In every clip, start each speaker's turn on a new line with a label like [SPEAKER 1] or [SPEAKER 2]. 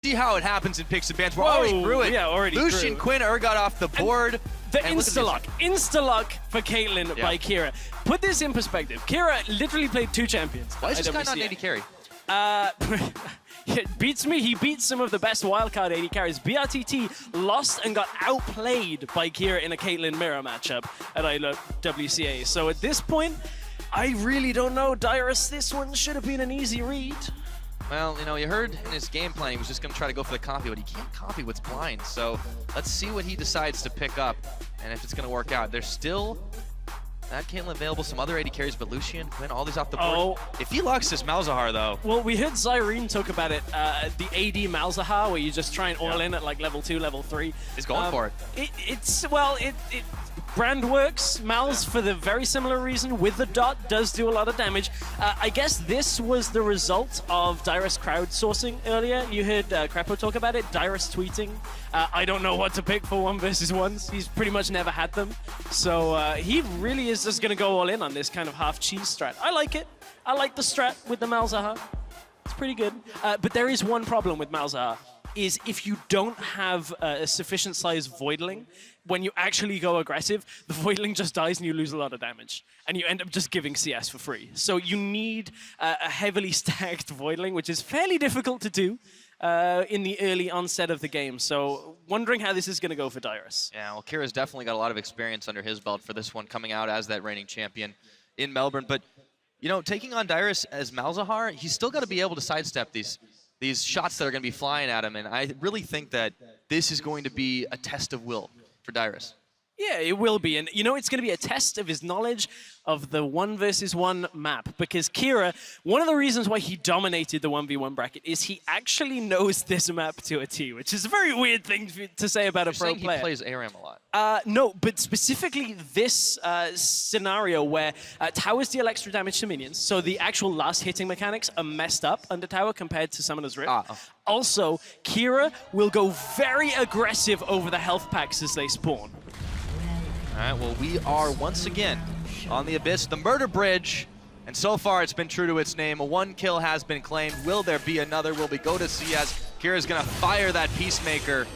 [SPEAKER 1] See how it happens in picks and bans. We're already through it.
[SPEAKER 2] Yeah, already
[SPEAKER 1] Lucian
[SPEAKER 2] through.
[SPEAKER 1] Quinn got off the board.
[SPEAKER 2] The insta-lock for Caitlyn by Kira. Put this in perspective. Kira literally played 2 champions.
[SPEAKER 1] Why is this guy not an AD carry?
[SPEAKER 2] It beats me. He beats some of the best wildcard AD carries. BRTT lost and got outplayed by Kira in a Caitlyn mirror matchup at WCA. So at this point, I really don't know. Dyrus, this one should have been an easy read.
[SPEAKER 1] Well, you know, you heard in his game plan he was just going to try to go for the copy, but he can't copy what's blind. So let's see what he decides to pick up and if it's going to work out. There's still that Caitlyn available, some other AD carries, but Lucian, Quinn, all these off the board. If he locks this Malzahar, though.
[SPEAKER 2] Well, we heard Zyrene talk about it, the AD Malzahar, where you just try and all in at like level 2, level 3.
[SPEAKER 1] He's going for it.
[SPEAKER 2] It brand works. Malz, for the very similar reason, with the dot, does do a lot of damage. I guess this was the result of Dyrus crowdsourcing earlier. You heard Crepo talk about it, Dyrus tweeting. I don't know what to pick for 1 versus 1s. He's pretty much never had them. So he really is just going to go all in on this kind of half-cheese strat. I like it. I like the strat with the Malzahar. It's pretty good. But there is one problem with Malzahar, is if you don't have a sufficient size Voidling, when you actually go aggressive, the Voidling just dies and you lose a lot of damage. And you end up just giving CS for free. So you need a heavily stacked Voidling, which is fairly difficult to do in the early onset of the game. So wondering how this is going to go for Dyrus.
[SPEAKER 1] Yeah, well, Kira's definitely got a lot of experience under his belt for this one, coming out as that reigning champion in Melbourne. But, you know, taking on Dyrus as Malzahar, he's still got to be able to sidestep these shots that are going to be flying at him. And I really think that this is going to be a test of will for Dyrus.
[SPEAKER 2] Yeah, it will be. And, you know, it's going to be a test of his knowledge of the 1 versus 1 map. Because Kira, one of the reasons why he dominated the 1v1 bracket is he actually knows this map to a T, which is a very weird thing to say about a pro player.
[SPEAKER 1] He plays ARAM a lot.
[SPEAKER 2] No, but specifically this scenario where towers deal extra damage to minions, so the actual last hitting mechanics are messed up under tower compared to Summoner's Rift. Also, Kira will go very aggressive over the health packs as they spawn.
[SPEAKER 1] All right, well, we are once again on the Abyss, the Murder Bridge, and so far it's been true to its name. A 1 kill has been claimed. Will there be another? Will we go to CS? Kira's gonna fire that Peacemaker.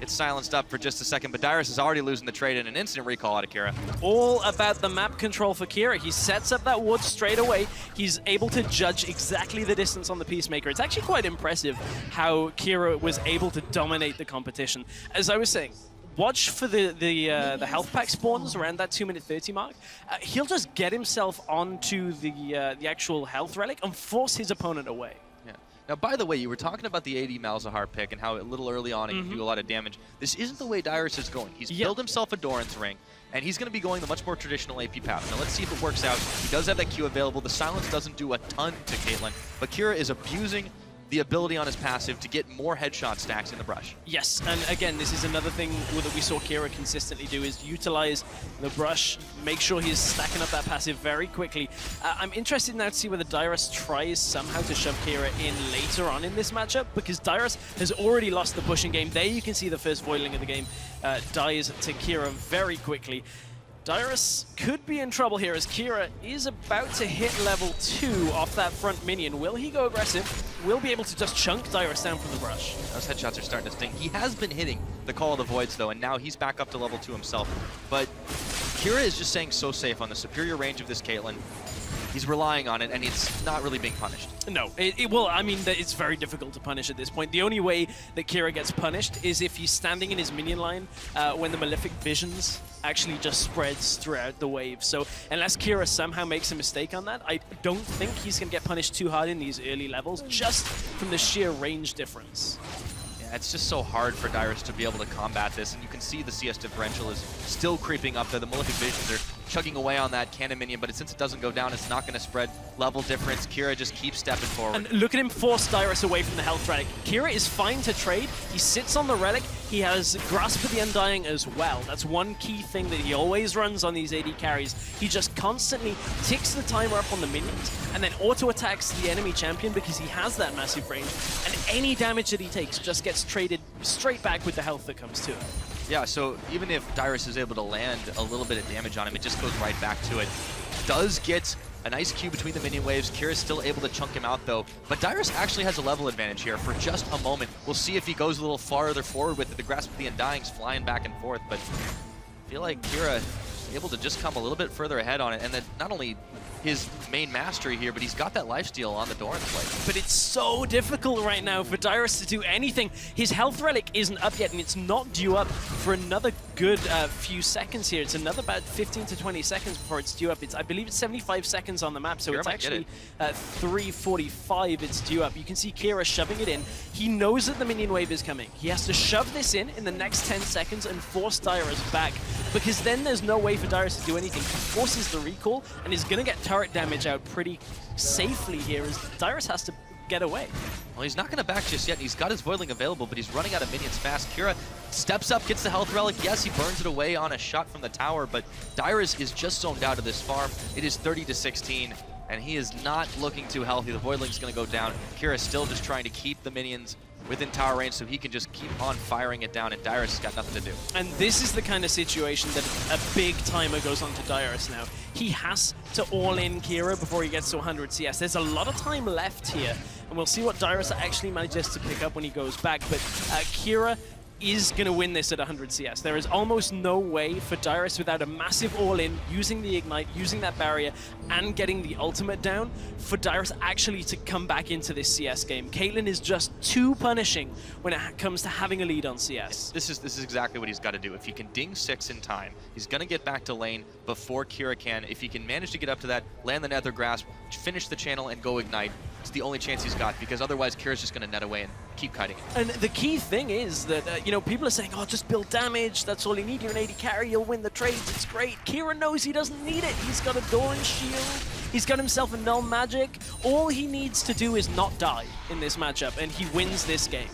[SPEAKER 1] It's silenced up for just a second, but Dyrus is already losing the trade in an instant recall out of Kira.
[SPEAKER 2] All about the map control for Kira. He sets up that ward straight away. He's able to judge exactly the distance on the Peacemaker. It's actually quite impressive how Kira was able to dominate the competition. As I was saying, watch for the health pack spawns around that 2:30 mark. He'll just get himself onto the actual health relic and force his opponent away.
[SPEAKER 1] Yeah. Now, by the way, you were talking about the AD Malzahar pick and how a little early on he can do a lot of damage. This isn't the way Dyrus is going. He's built himself a Doran's Ring, and he's going to be going the much more traditional AP path. Now, let's see if it works out. He does have that Q available. The silence doesn't do a ton to Caitlyn, but Kira is abusing the ability on his passive to get more headshot stacks in the brush.
[SPEAKER 2] Yes, and again, this is another thing that we saw Kira consistently do, is utilize the brush, make sure he's stacking up that passive very quickly. I'm interested now to see whether Dyrus tries somehow to shove Kira in later on in this matchup, because Dyrus has already lost the pushing game. There you can see the first Voidling of the game dies to Kira very quickly. Dyrus could be in trouble here as Kira is about to hit level 2 off that front minion. Will he go aggressive? Will be able to just chunk Dyrus down from the brush.
[SPEAKER 1] Those headshots are starting to sting. He has been hitting the Call of the Voids though, and now he's back up to level 2 himself. But Kira is just staying so safe on the superior range of this Caitlyn. He's relying on it, and it's not really being punished.
[SPEAKER 2] No, well, I mean, it's very difficult to punish at this point. The only way that Kira gets punished is if he's standing in his minion line when the Malefic Visions actually just spreads throughout the wave. So unless Kira somehow makes a mistake on that, I don't think he's going to get punished too hard in these early levels, just from the sheer range difference.
[SPEAKER 1] Yeah, it's just so hard for Dyrus to be able to combat this, and you can see the CS differential is still creeping up there. The Malefic Visions are chugging away on that cannon minion, but since it doesn't go down, it's not going to spread level difference. Kira just keeps stepping forward.
[SPEAKER 2] And look at him force Dyrus away from the health relic. Kira is fine to trade. He sits on the relic. He has Grasp of the Undying as well. That's one key thing that he always runs on these AD carries. He just constantly ticks the timer up on the minions and then auto-attacks the enemy champion because he has that massive range. And any damage that he takes just gets traded straight back with the health that comes to it.
[SPEAKER 1] Yeah, so even if Dyrus is able to land a little bit of damage on him, it just goes right back to it. Does get A nice Q between the minion waves. Kira's still able to chunk him out, though. But Dyrus actually has a level advantage here for just a moment. We'll see if he goes a little farther forward with it. The Grasp of the Undying's flying back and forth, but I feel like Kira is able to just come a little bit further ahead on it. And then not only his main mastery here, but he's got that lifesteal on the Doran's blade.
[SPEAKER 2] But it's so difficult right now for Dyrus to do anything. His health relic isn't up yet, and it's not due up for another good few seconds here. It's another about 15 to 20 seconds before it's due up. I believe it's 75 seconds on the map, so it's actually 3:45 it's due up. You can see Kira shoving it in. He knows that the minion wave is coming. He has to shove this in the next 10 seconds and force Dyrus back, because then there's no way for Dyrus to do anything. He forces the recall and is going to get turret damage out pretty safely here, as Dyrus has to get away.
[SPEAKER 1] Well, he's not going to back just yet. He's got his Voidling available, but he's running out of minions fast. Kira steps up, gets the health relic. Yes, he burns it away on a shot from the tower, but Dyrus is just zoned out of this farm. It is 30 to 16, and he is not looking too healthy. The Voidling's going to go down. Kira's still just trying to keep the minions within tower range so he can just keep on firing it down, and Dyrus has got nothing to do. And
[SPEAKER 2] this is the kind of situation that a big timer goes on to Dyrus now. He has to all-in Kira before he gets to 100 CS. There's a lot of time left here, and we'll see what Dyrus actually manages to pick up when he goes back, but Kira is going to win this at 100 CS. There is almost no way for Dyrus without a massive all-in, using the Ignite, using that barrier, and getting the ultimate down, for Dyrus actually to come back into this CS game. Caitlyn is just too punishing when it comes to having a lead on CS.
[SPEAKER 1] This is exactly what he's got to do. If he can ding 6 in time, he's going to get back to lane before Kira can. If he can manage to get up to that, land the Nether Grasp, finish the channel, and go Ignite, it's the only chance he's got, because otherwise Kira's just going to net away and keep kiting it.
[SPEAKER 2] And the key thing is that, you know, people are saying, oh, just build damage, that's all you need, you're an AD carry, you'll win the trades, it's great. Kira knows he doesn't need it. He's got a Doran shield, he's got himself a null magic. All he needs to do is not die in this matchup, and he wins this game.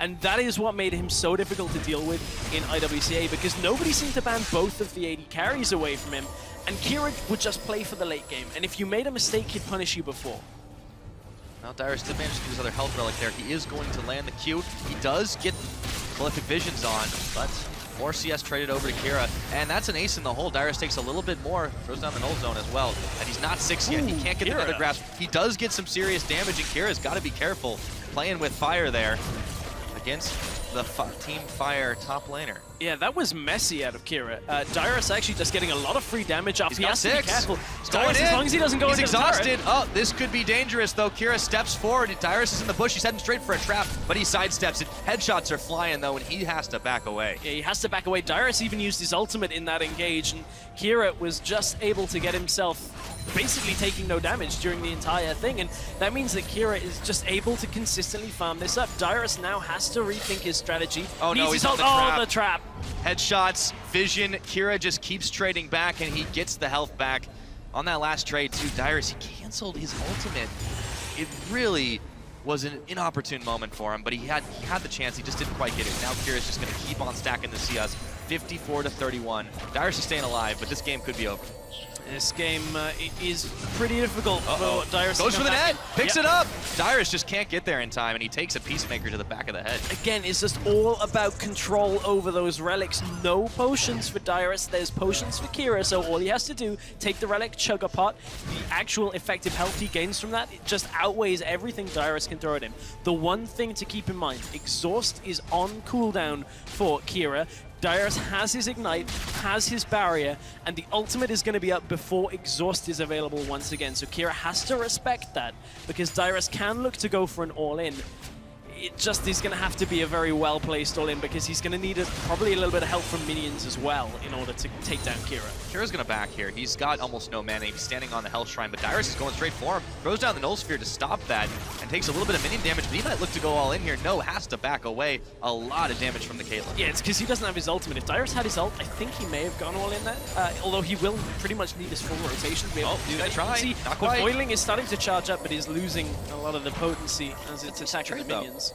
[SPEAKER 2] And that is what made him so difficult to deal with in IWCA, because nobody seemed to ban both of the AD carries away from him, and Kira would just play for the late game. And if you made a mistake, he'd punish you before.
[SPEAKER 1] Now Dyrus did manage to get his other health relic there. He is going to land the Q. He does get Prolific Visions on, but more CS traded over to Kira. And that's an ace in the hole. Dyrus takes a little bit more, throws down the null zone as well. And he's not 6 yet. He can't get the Nether Grasp. He does get some serious damage, and Kira's got to be careful playing with fire there against the Team Fire top laner.
[SPEAKER 2] Yeah, that was messy out of Kira. Dyrus actually just getting a lot of free damage off.
[SPEAKER 1] He's
[SPEAKER 2] he
[SPEAKER 1] got
[SPEAKER 2] has
[SPEAKER 1] 6.
[SPEAKER 2] to be careful.
[SPEAKER 1] He's
[SPEAKER 2] Dyrus,
[SPEAKER 1] going in.
[SPEAKER 2] As long as he doesn't go into
[SPEAKER 1] exhausted.
[SPEAKER 2] The turret.
[SPEAKER 1] Oh, this could be dangerous, though. Kira steps forward. Dyrus is in the bush. He's heading straight for a trap, but he sidesteps it. Headshots are flying, though, and he has to back away.
[SPEAKER 2] Yeah, he has to back away. Dyrus even used his ultimate in that engage, and Kira was just able to get himself basically taking no damage during the entire thing, and that means that Kira is just able to consistently farm this up. Dyrus now has to rethink his strategy.
[SPEAKER 1] Oh no, he's on the trap.
[SPEAKER 2] Oh, the trap.
[SPEAKER 1] Headshots, vision, Kira just keeps trading back, and he gets the health back. On that last trade, too, Dyrus, he canceled his ultimate. It really was an inopportune moment for him, but he had the chance, he just didn't quite get it. Now Kira's just going to keep on stacking the CS, 54 to 31. Dyrus is staying alive, but this game could be over.
[SPEAKER 2] This game is pretty difficult for Dyrus.
[SPEAKER 1] Goes for the net, picks it up. Dyrus just can't get there in time, and he takes a Peacemaker to the back of the head.
[SPEAKER 2] Again, it's just all about control over those relics. No potions for Dyrus, there's potions for Kira, so all he has to do, take the relic, chug a pot. The actual effective health he gains from that, it just outweighs everything Dyrus can throw at him. The one thing to keep in mind, Exhaust is on cooldown for Kira. Dyrus has his Ignite, has his Barrier, and the ultimate is going to be up before Exhaust is available once again. So Kira has to respect that, because Dyrus can look to go for an all-in. It just is going to have to be a very well-placed all-in, because he's going to need probably a little bit of help from minions as well in order to take down Kira.
[SPEAKER 1] Kira's going to back here. He's got almost no mana. He's standing on the Hell Shrine, but Dyrus is going straight for him. Throws down the Null Sphere to stop that, and takes a little bit of minion damage, but he might look to go all in here. No, has to back away. A lot of damage from the Caitlyn.
[SPEAKER 2] Yeah, it's because he doesn't have his ultimate. If Dyrus had his ult, I think he may have gone all in there, although he will pretty much need his full rotation to be able to do that.
[SPEAKER 1] Try.
[SPEAKER 2] See,
[SPEAKER 1] Not quite.
[SPEAKER 2] The Voidling is starting to charge up, but is losing a lot of the potency as it's attacking the minions.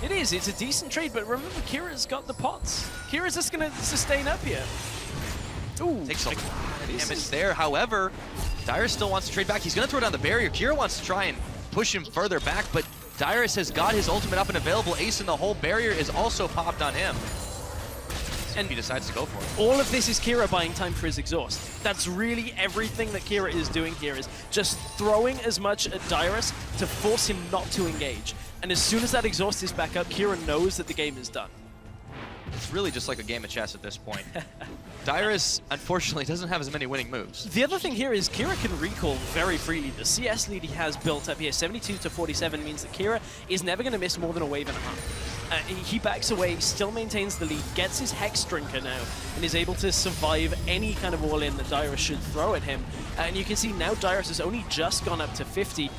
[SPEAKER 2] It is, it's a decent trade, but remember, Kira's got the pots. Kira's just going to sustain up here. Ooh,
[SPEAKER 1] takes a lot of damage there. However, Dyrus still wants to trade back. He's going to throw down the barrier. Kira wants to try and push him further back, but Dyrus has got his ultimate up and available. Ace in the hole. Barrier is also popped on him. if he decides to go for it.
[SPEAKER 2] All of this is Kira buying time for his exhaust. That's really everything that Kira is doing here, is just throwing as much at Dyrus to force him not to engage. And as soon as that exhaust is back up, Kira knows that the game is done.
[SPEAKER 1] It's really just like a game of chess at this point. Dyrus, unfortunately, doesn't have as many winning moves.
[SPEAKER 2] The other thing here is Kira can recall very freely. The CS lead he has built up here, 72 to 47, means that Kira is never going to miss more than a wave and a half. He backs away, still maintains the lead, gets his Hex Drinker now, and is able to survive any kind of all-in that Dyrus should throw at him. And you can see now Dyrus has only just gone up to 50,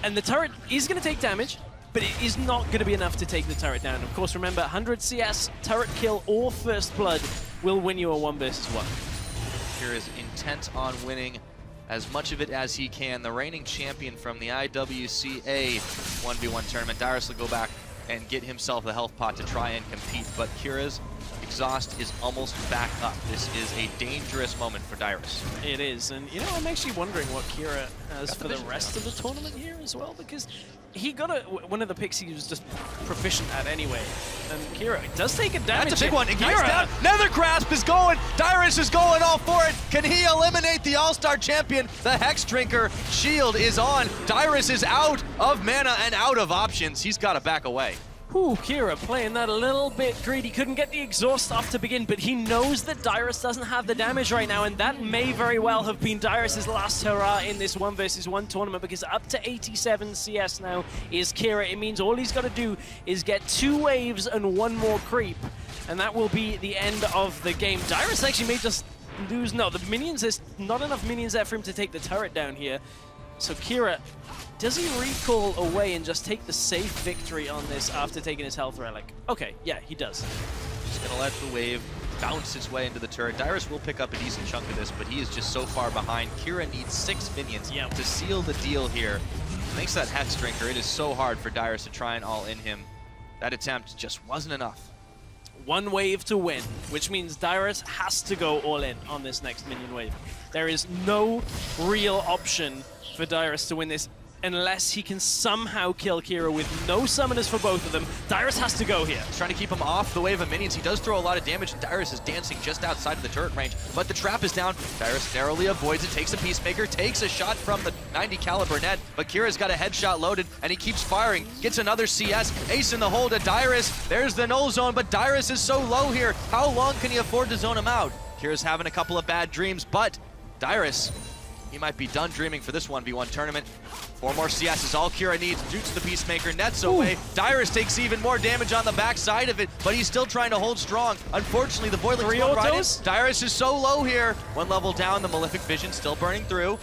[SPEAKER 2] and the turret is going to take damage, but it is not going to be enough to take the turret down. Of course, remember, 100 CS, turret kill, or first blood will win you a 1 versus 1.
[SPEAKER 1] Kira is intent on winning as much of it as he can. The reigning champion from the IWCA 1v1 tournament. Dyrus will go back and get himself the health pot to try and compete, but Kira's exhaust is almost back up. This is a dangerous moment for Dyrus.
[SPEAKER 2] It is, and you know, I'm actually wondering what Kira has for the rest of the tournament here as well, because he got one of the picks he was just proficient at anyway, and Kira does take a damage.
[SPEAKER 1] That's a big one. Ignites down. Nether Grasp is going. Dyrus is going all for it. Can he eliminate the All-Star champion? The Hex Drinker shield is on. Dyrus is out of mana and out of options. He's got to back away.
[SPEAKER 2] Whew, Kira playing that a little bit greedy. Couldn't get the exhaust off to begin, but he knows that Dyrus doesn't have the damage right now, and that may very well have been Dyrus' last hurrah in this 1 versus 1 tournament, because up to 87 CS now is Kira. It means all he's got to do is get 2 waves and 1 more creep, and that will be the end of the game. Dyrus actually may just lose. No, the minions, there's not enough minions there for him to take the turret down here. So Kira, does he recall away and just take the safe victory on this after taking his health relic? Okay, yeah, he does.
[SPEAKER 1] Just gonna let the wave bounce its way into the turret. Dyrus will pick up a decent chunk of this, but he is just so far behind. Kira needs 6 minions to seal the deal here. Thanks to that Hex Drinker, it is so hard for Dyrus to try and all in him. That attempt just wasn't enough.
[SPEAKER 2] 1 wave to win, which means Dyrus has to go all in on this next minion wave. There is no real option for Dyrus to win this unless he can somehow kill Kira with no summoners for both of them. Dyrus has to go here.
[SPEAKER 1] He's trying to keep him off the wave of minions. He does throw a lot of damage, and Dyrus is dancing just outside of the turret range, but the trap is down. Dyrus narrowly avoids it, takes a Peacemaker, takes a shot from the 90 caliber net, but Kira's got a headshot loaded, and he keeps firing, gets another CS, ace in the hole to Dyrus. There's the null zone, but Dyrus is so low here. How long can he afford to zone him out? Kira's having a couple of bad dreams, but Dyrus, he might be done dreaming for this 1v1 tournament. 4 more CS is all Kira needs. Jukes the Peacemaker, nets away. Dyrus takes even more damage on the backside of it, but he's still trying to hold strong. Unfortunately, the Voidling's going right in. Dyrus is so low here. 1 level down, the Malefic Vision still burning through.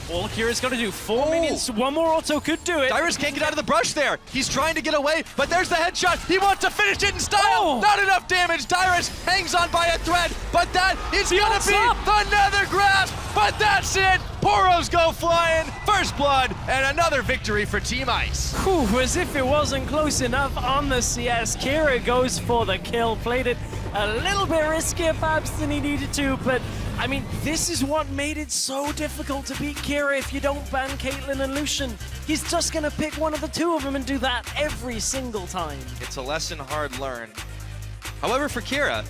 [SPEAKER 2] All Kira's got to do, 4 minions, 1 more auto could do it.
[SPEAKER 1] Dyrus can't get out of the brush there. He's trying to get away, but there's the headshot. He wants to finish it in style. Not enough damage. Dyrus hangs on by a thread, but that is going to be the Nether Grasp. But that's it. Poros go flying. First blood and another victory for Team Ice.
[SPEAKER 2] Whew, as if it wasn't close enough on the CS. Kira goes for the kill. Played it a little bit riskier perhaps than he needed to, but I mean, this is what made it so difficult to beat Kira if you don't ban Caitlyn and Lucian. He's just going to pick one of the 2 of them and do that every single time.
[SPEAKER 1] It's a lesson hard learned. However, for Kira,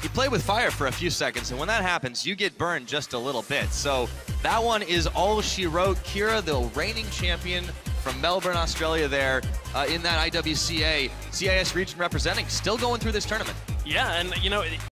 [SPEAKER 1] he played with fire for a few seconds, and when that happens, you get burned just a little bit. So that one is all she wrote. Kira, the reigning champion from Melbourne, Australia there in that IWCA CIS region representing, still going through this tournament.
[SPEAKER 2] Yeah, and you know,